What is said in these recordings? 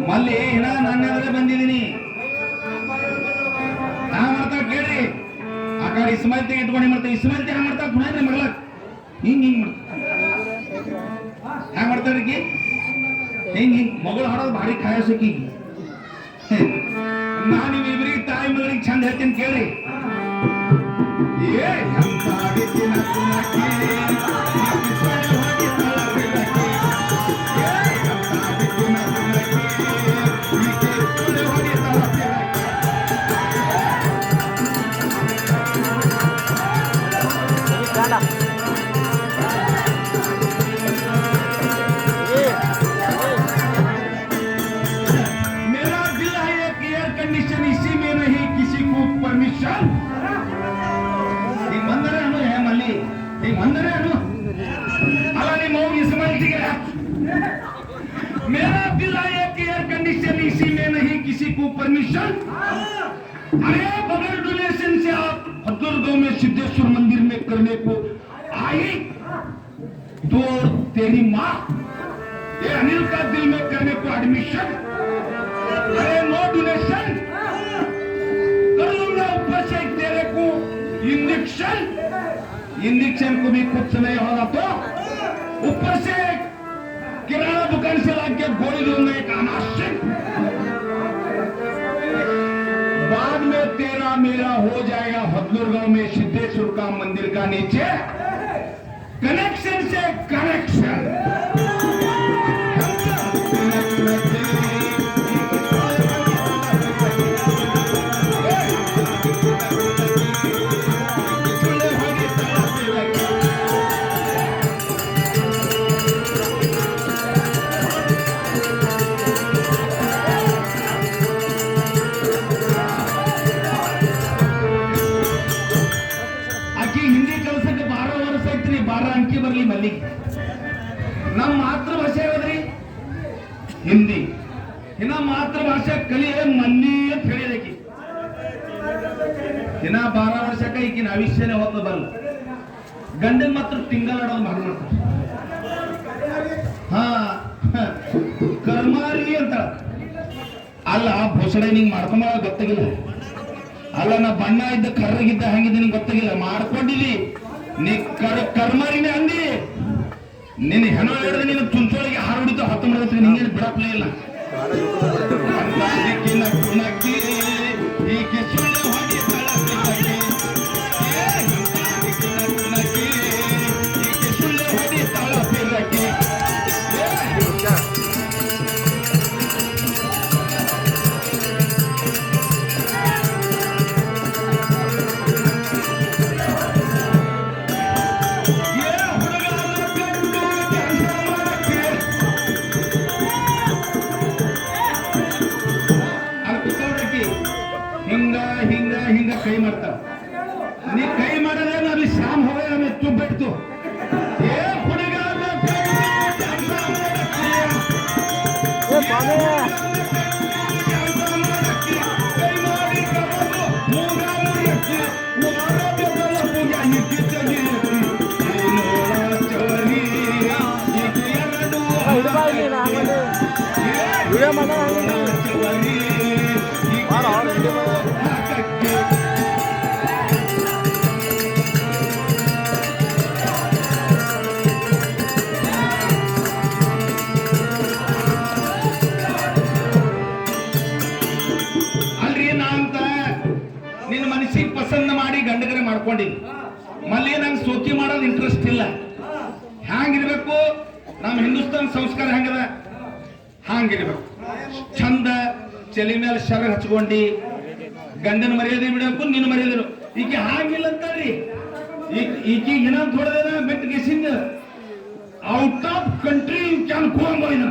ಮಲ್ಲಿ ನನ್ನ ಎದುರೇ ಬಂದಿದ್ದೀನಿ. ನಾ ಮಾಡ್ತಾ ಕೇಳಿ ಆ ಕಡೆ ಇಸ್ಮಾಯಿಲ್ ಇಟ್ಕೊಂಡು ಮಾಡ್ತಾ ಇಸ್ಮಾಯಿಲ್ ಹ್ಯಾಂಗ ಮಾಡ್ತಾ ಪುಣ್ಯ ಮಗಳ ಹಿಂಗ್ ಹಿಂಗ್ ಮಾಡ್ತಾ ಹ್ಯಾಂಗ ಮಾಡ್ತಾಡ್ರಿ ಹಿಂಗ್ ಹಿಂಗ್ ಮಗಳು ಹಾಡೋದು ಭಾರಿ ಕಾಯಸಕಿ. ನಾನು ಇವ್ರಿಗೆ ತಾಯಿ ಮಗಳಿಗೆ ಚಂದ ಹೇಳ್ತೀನಿ ಕೇಳಿ. ಏ मेरा दिल है कि एयर कंडीशन इसी में नहीं किसी को परमिशन। अरे बगैर डोनेशन से आप हजूरगांव में सिद्धेश्वर मंदिर में करने को आई तो तेरी माँ ये अनिल का दिल में करने को एडमिशन। अरे नो डोनेशन कर लूंगा ऊपर से तेरे को इंजेक्शन। इंजेक्शन को भी कुछ नहीं होगा तो ऊपर से किराना दुकान से लाके गोली दूंगा एक अनावश्यक। बाद में तेरा मेरा हो जाएगा हजूरगांव में सिद्धेश्वर का मंदिर का नीचे कनेक्शन से कनेक्शन। ನಮ್ಮ ಮಾತೃಭಾಷೆ ಯಾವ್ದ್ರಿ? ಹಿಂದಿ. ಇನ್ನ ಮಾತೃಭಾಷೆ ಕಲಿಯ ಮಲ್ಲಿ ಅಂತ ಹೇಳಿದಕ್ಕೆ ಇನ್ನ 12 ವರ್ಷಕ್ಕೆ ಈಗಿನ ಅವಿಷ್ಯನೇ ಹೋಗ್ತದ ಬರಲ್ಲ. ಗಂಡನ್ ಮಾತ್ರ ತಿಂಗಳಾಡೋದು ಮಾಡ್ತಾರೆ. ಹಾ ಕರ್ಮಾರಿ ಅಂತ ಅಲ್ಲ ಭೋಸಡೆ ನಿಂಗ್ ಮಾಡ್ಕೊಂಬ ಗೊತ್ತಾಗಿಲ್ಲ. ಅಲ್ಲ ನಾ ಬಣ್ಣ ಇದ್ದ ಕರ್ರಗಿದ್ದ ಹಂಗಿದ್ದೀನಿ ಗೊತ್ತಾಗಿಲ್ಲ. ಮಾಡ್ಕೊಂಡಿಲ್ಲಿ ನೀ ಕರ್ಮಾರಿನೇ ಅಂದಿ. ನಿನ್ನ ಹೆಣ ಹಿಡಿದು ನೀನು ಚುಂಚೋಳಿಗೆ ಹಾರು ಹಿಡಿದು 10 ಮಾಡಿದ್ರೆ ನಿಂಗೇನು ಬಿಡಪ್ಲೇ ಇಲ್ಲ. ಹಿಂಗ ಕೈ ಮಾಡ್ತಾವ. ನೀ ಕೈ ಮಾಡದೆ ಅಲ್ಲಿ ಶ್ಯಾಮ್ ಹೋಗ ಆಮೇಲೆ ತುಬ್ಬಿಡ್ತು. ಏ ಹುಡುಗ ಗಂಡಗರೆ ಮಾಡ್ಕೊಂಡಿ ಮಲ್ಲಿ ನಂಗೆ ಸೋಕಿ ಮಾಡೋದು ಇಂಟ್ರೆಸ್ಟ್ ಇಲ್ಲ. ಹ್ಯಾಂಗಿರ್ಬೇಕು ನಮ್ಮ ಹಿಂದೂಸ್ತಾನ್ ಸಂಸ್ಕಾರ ಹೆಂಗದ ಹಾಂಗಿರ್ಬೇಕು. ಚಂದ ಚಲಿ ಮೇಲೆ ಶರ ಹಚ್ಕೊಂಡಿ ಗಂಡನ ಮರ್ಯಾದೆ ಬಿಡಬೇಕು, ನಿನ್ನ ಮರ್ಯಾದೆ. ಈಗ ಹಾಗಿಲ್ಲ ಅಂತಾರಿ. ಈಗ ಇನ್ನೊಂದು ಥೋಡದೇನ ಬಿಟ್ಟು ಗೆಸಿಂದ ಔಟ್ ಆಫ್ ಕಂಟ್ರಿ ಕ್ಯಾನ್ ಹೋಗೋಯ್ನ.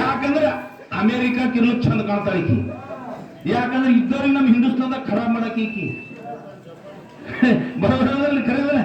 ಯಾಕಂದ್ರೆ ಅಮೇರಿಕಾಕ್ಕಿರ್ಲು ಚಂದ ಕಾಣ್ತಾಳ ಈಕಿ. ಯಾಕಂದ್ರೆ ಇದ್ದವ್ರಿಗೆ ನಮ್ಮ ಹಿಂದೂಸ್ತಾನದಾಗ ಖರಾಬ್ ಮಾಡಕ್ಕೆ ಈಕಿ ಬರೋದ್ರಲ್ಲಿ ಕರೆಯಲ್ಲ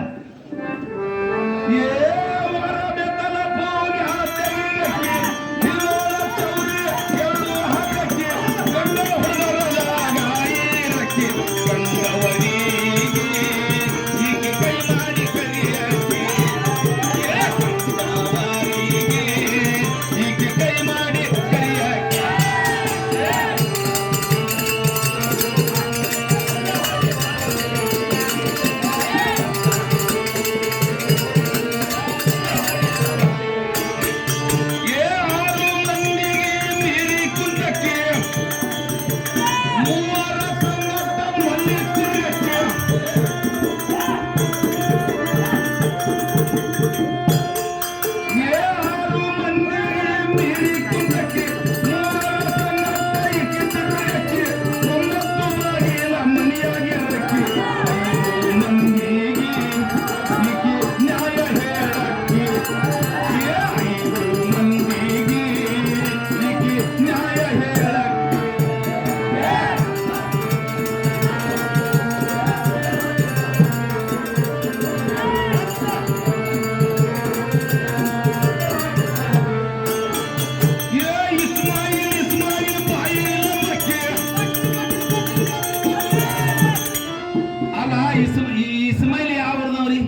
ಇಸ್ಮಾಯಿಲ್ ಯಾವ್ರಿ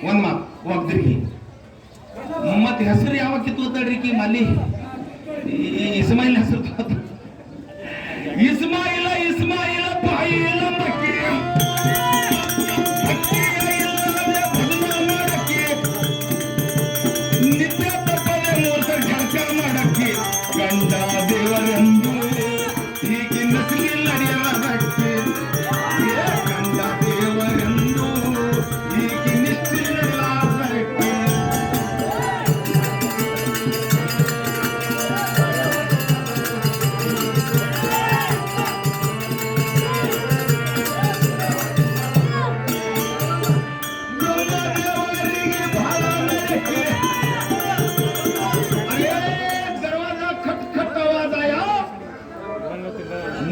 ಒಂದ್ ಮಾತು ಒಗ್ದ್ರಿಗೆ ಮತ್ತೆ ಹೆಸರು ಯಾವ ಕಿತ್ತೋತಾಡ್ರಿ ಮಲ್ಲಿ ಇಸ್ಮಾಯಿಲ್ ಹೆಸರು ಇಸ್ಮಾಯಿಲ ಇಸ್ಮಾಯಿಲ ಬಾಯಿಲ ಮಕ್ಕಿ ನಿತ್ಯ ತಪ್ಪದೆ ಮೂರ್ತ ಜಳಕ ಮಾಡಕ್ಕೆ ಗಂಡ ದೇವರೆಂದು ಹೀಗೆ ನಸಲಿ ನಡೆಯಲಾಗಕ್ಕೆ ಗಂಡ ದೇವರೆಂದು ಹೀಗೆ ನಿಶ್ಚಿತ ನಡೆಯಲಾಗಕ್ಕೆ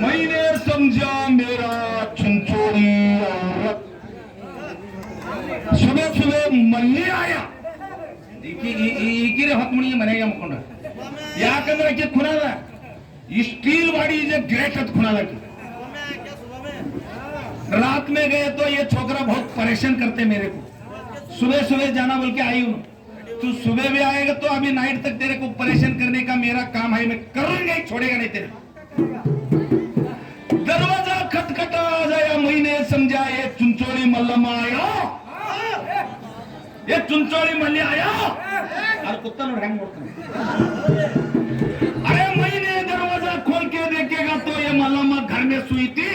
मैंने समझा मेरा छुंचोरी औरत सुबह सुबह मल्ली आया ಈಕಿರೆ ಹೊತ್ತು ಮಣಿಗೆ ಮನೆಗೆ ಮುಕ್ಕೊಂಡ ಯಾಕಂದ್ರೆ ಆಕೆ ಖುನಾದ ಈ steel body is a great खुना रात में गए तो ये छोकरा बहुत परेशान करते मेरे को सुबह सुबह जाना बोल के आई हूं तू सुबह भी आएगा तो अभी नाइट तक तेरे को परेशान करने का मेरा काम है मैं करूंगा ही छोड़ेगा नहीं तेरे दरवाजा खटखटा आया मैंने समझा ये चुनचोड़ी मल्लम्मा आया ये चुनचोड़ी मल्ली आया और कुत्ता नोड़ हैंग मोड़ता अरे मैंने दरवाजा खोल के देखेगा तो ये मल्लम्मा घर में सोई थी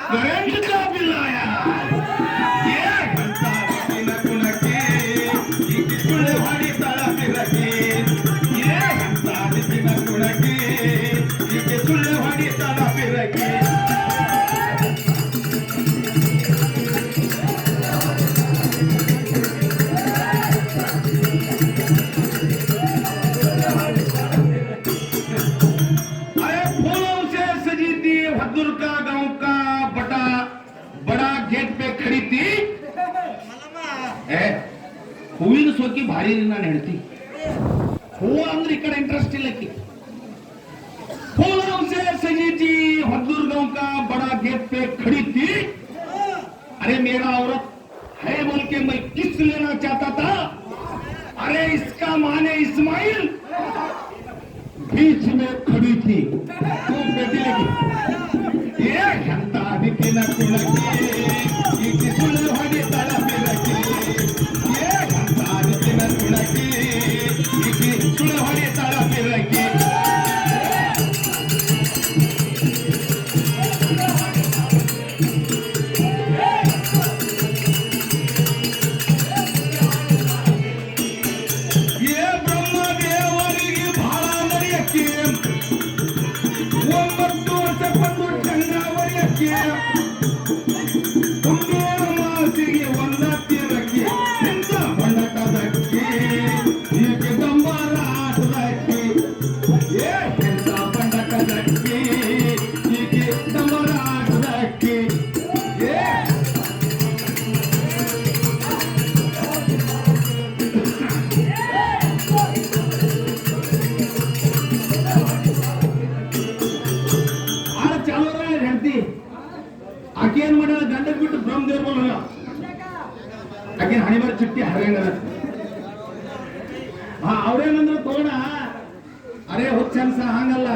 करंट का बिल आया ये घंटा कुनके ये सुलवाड़ी ताला पे रखी ये घंटा कुनके ये सुलवाड़ी ताला पे रखी का गांव का बड़ा गेट पे खड़ी थी ಹೂವಿನ ಸೋಕಿ ಭಾರಿ ನಾನು ಹೇಳ್ತಿ ಹೂವು ಅಂದ್ರೆ ಈ ಕಡೆ ಇಂಟ್ರೆಸ್ಟ್ ಇಲ್ಲ की फूलों से सजी थी हदूर गांव का बड़ा गेट पे खड़ी थी अरे मेरा औरत है बोल के मैं किस लेना चाहता था अरे इसका माने इस्माइल बीच में खड़ी थी तो बेटी लगी ये घंटा दिखना कुलकी इसी सुलवाड़ी ताला पे रखी ये घंटा दिखना कुलकी इसी सुलवाड़ी ताला पे रखी ये ब्रह्म देवರಿಗೆ ಬಹಳ ನಡೆಯಕ್ಕೆ ಒಂಬತ್ತು ವರ್ಷ ಬಂದು ಚಂದ್ರಾವರಿಯಕ್ಕೆ ಮಾಸಿಗೆ ಒಂದತ್ತಿರಕ್ಕೆ ಎಂತ ಬಂಡಕದಕ್ಕೆ ಈಗ ಗಂಬಾರ ಆಟದಕ್ಕೆ ಎಂತ ಬಂಡಕದಕ್ಕೆ ಬರೋಲ್ಲ ಆಕೆ ಹಣಿಬಾರ ಚಿಟ್ಟಿ ಹರಿಯಂಗ ಅವ್ರೇನಂದ್ರೆ ತೋಣ ಅರೇ ಹುಚ್ಚನ್ಸ ಹಂಗಲ್ಲ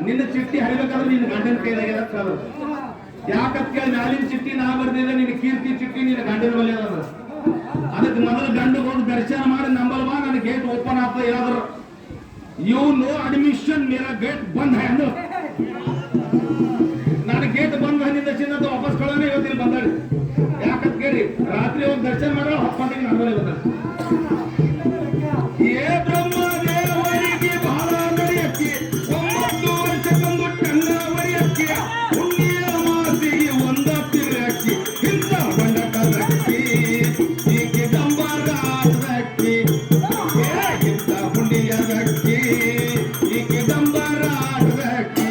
ನಿನ್ನ ಚಿಟ್ಟಿ ಹರಿಬೇಕಾದ್ರೆ ನಿನ್ನ ಗಂಡನ ಕೈದಾಗ ಯಾಕತ್ ಕೇಳಿ ಮ್ಯಾಲಿನ ಚಿಟ್ಟಿ ನಾ ಬರ್ದಿದ್ರೆ ನಿನ್ನ ಕೀರ್ತಿ ಚಿಟ್ಟಿ ನಿನ್ನ ಗಂಡನ ಬಲಿ ಅದ ಅದಕ್ಕೆ ಮೊದಲು ಗಂಡು ಹೋಗಿ ದರ್ಶನ ಮಾಡಿ ನಂಬಲ್ ಬಾ ನನ್ನ ಗೇಟ್ ಓಪನ್ ಆಗ್ತದೆ ಏನಾದ್ರು ಯು ನೋ ಅಡ್ಮಿಷನ್ ಮೇರಾ ಗೇಟ್ ಬಂದ್ है ನಾನು ಗೇಟ್ ಬಂದ್ ಹಣ್ಣಿಂದ ಚಿನ್ನದ ವಾಪಸ್ ಕಳೋಣ ಇವತ್ತಿಲ್ಲಿ ಬಂದಾಡಿ ಯಾಕಂತ ಕೇಳಿ ರಾತ್ರಿ ಹೋಗಿ ದರ್ಶನ ಮಾಡೋ 10 ಗಂಟೆಗೆ ನಡ್ಕೊಳ್ಳಿ ಬಂದಾಡಿ ಏ ಬ್ರಹ್ಮದೇವರಿಗೆ ಬಹಳ ನಡೆಯಕ್ಕೆ 9 ವರ್ಷಕ್ಕೊಂದು ಟಂಗಾವರಿಯಕ್ಕೆ ಪುಣ್ಯ ಮಾಸಿಗೆ ಒಂದ ತಿರಕ್ಕಿ ಇಂಥ ಬಂಡ ಕದಕ್ಕಿ ಈಕೆ ಡಂಬರಾಟದಕ್ಕಿ ಇಂಥ ಪುಣ್ಯದಕ್ಕಿ ಈಕೆ ಡಂಬರಾಟದಕ್ಕಿ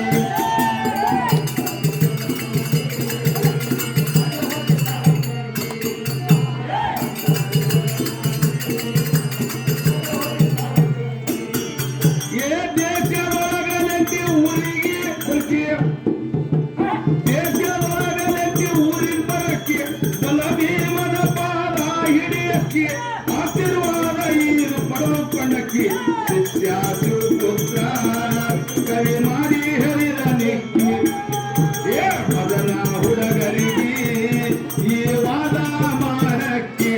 ಆಶೀರ್ವಾದ ಈರು ಪಡೆದುಕೊಂಡಕ್ಕೆ ಶಿಷ್ಯಾಸು ಪುತ್ರ ಕವಿ ಮಾಡಿ ಹೇಳಿದ ನಿಕ್ಕಿ ಏ ಮದನ ಹುಡುಗರಿಗೆ ಈ ವಾದ ಮಾಡಕ್ಕೆ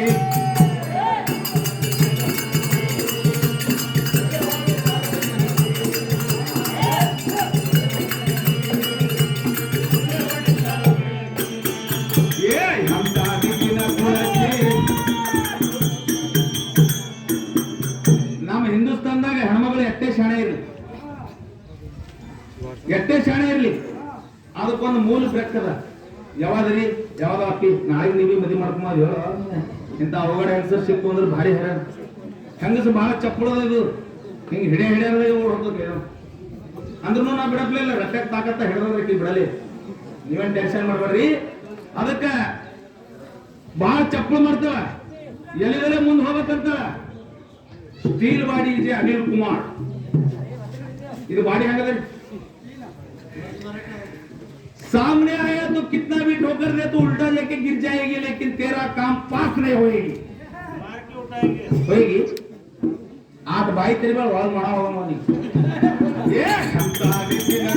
ಏ ಅಂತ ದಿಗಿನ ಕುಳಕ್ಕೆ ನಮ್ಮ ಹಿಂದೂಸ್ತಾನದಾಗ ಹೆಣ್ಮಗಳು ಎಟ್ಟೆ ಶಾಣೆ ಇರ್ಲಿ ಅದಕ್ಕೊಂದು ಮೂಲ ಬೆಕ್ಕದ ಯಾವಾದ್ರಿ ಯಾವ್ದ ಅಪ್ಪಿ ನಾಳೆ ನೀವಿ ಮದಿ ಮಾಡ್ಕೊಂಬ ಇಂತ ಅವಗಡ ಹೆಂಗಸರ್ ಸಿಕ್ಕು ಅಂದ್ರೆ ಭಾರಿ ಹರ ಹೆಂಗಸ ಬಹಳ ಚಪ್ಪಳದ ಇದು ಹಿಂಗ್ ಹಿಡಿಯದ ಹೋಗ್ತದೆ ಅಂದ್ರೂ ನಾ ಬಿಡಪ್ಲೇ ಇಲ್ಲ ರೊಕ್ಕಕ್ಕೆ ತಾಕತ್ತ ಹಿಡಿದ್ರಿ ಬಿಡಲಿ ನೀವೇನ್ ಟೆನ್ಷನ್ ಮಾಡ್ಬೇಡ್ರಿ ಅದಕ್ಕ ಬಹಳ ಚಪ್ಪಳ ಮಾಡ್ತಾಳ ಎಲ್ಲಿಗೆಲ್ಲ ಮುಂದೆ ಹೋಗ್ಬೇಕಂತಾಳ स्टील बॉडी जे अनिल कुमार ಇದು ಬಾಡಿ ಹಾಗದೆ सामने आया तो कितना भी ठोकर दे तो उल्टा लेके गिर जाएगी लेकिन तेरा काम पास नहीं होएगी मार के उठाएंगे होएगी आठ भाई तेरे बार वाल मारा होगा मानी ये क्षमता दिखना